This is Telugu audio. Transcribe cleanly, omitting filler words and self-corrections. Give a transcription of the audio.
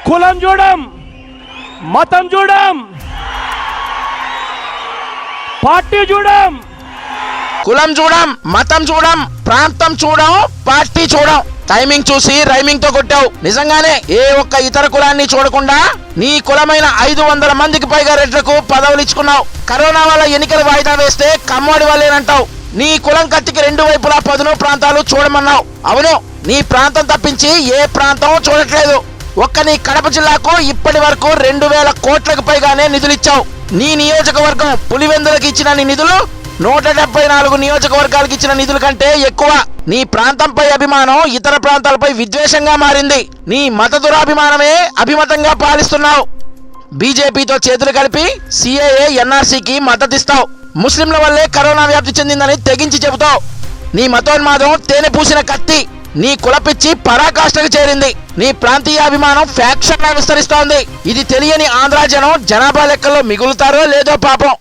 కులం చూడం, మతం చూడం, పార్టీ చూడం. కులం చూడం, మతం చూడం, ప్రాంతం చూడం, పార్టీ చూడం. టైమింగ్ చూసి రైమింగ్ తో కొట్టావు. నిజంగానే ఏ ఒక్క ఇతర కులాన్ని చూడకుండా నీ కులమైన 500 మందికి పైగా రెడ్లకు పదవులు ఇచ్చుకున్నావు. కరోనా వల్ల ఎన్నికలు వాయిదా వేస్తే కమ్మోడి వాళ్ళేనంటావు. నీ కులం కత్తికి 2 వైపులా పదును ప్రాంతాలు చూడమన్నావు. అవును, నీ ప్రాంతం తప్పించి ఏ ప్రాంతం చూడట్లేదు. ఒక్క నీ కడప జిల్లాకు ఇప్పటి వరకు 2000 కోట్లకు పైగానే నిధులిచ్చావు. నీ నియోజకవర్గం పులివెందులకు ఇచ్చిన నీ నిధులు 174 నియోజకవర్గాలకు ఇచ్చిన నిధుల కంటే ఎక్కువ. నీ ప్రాంతంపై అభిమానం ఇతర ప్రాంతాలపై విద్వేషంగా మారింది. నీ మత దురాభిమానమే అభిమతంగా పాలిస్తున్నావు. బీజేపీతో చేతులు కలిపి సిఏఏ ఎన్ఆర్సీకి మద్దతిస్తావు. ముస్లింల వల్లే కరోనా వ్యాప్తి చెందిందని తెగించి చెబుతావు. నీ మతోన్మాదం తేనె పూసిన కత్తి. నీ కులపిచ్చి పరాకాష్ఠకు చేరింది. నీ ప్రాంతీయ అభిమానం ఫ్యాక్షన్ గా విస్తరిస్తోంది. ఇది తెలియని ఆంధ్ర జనం జనాభా లెక్కల్లో మిగులుతారో లేదో పాపం.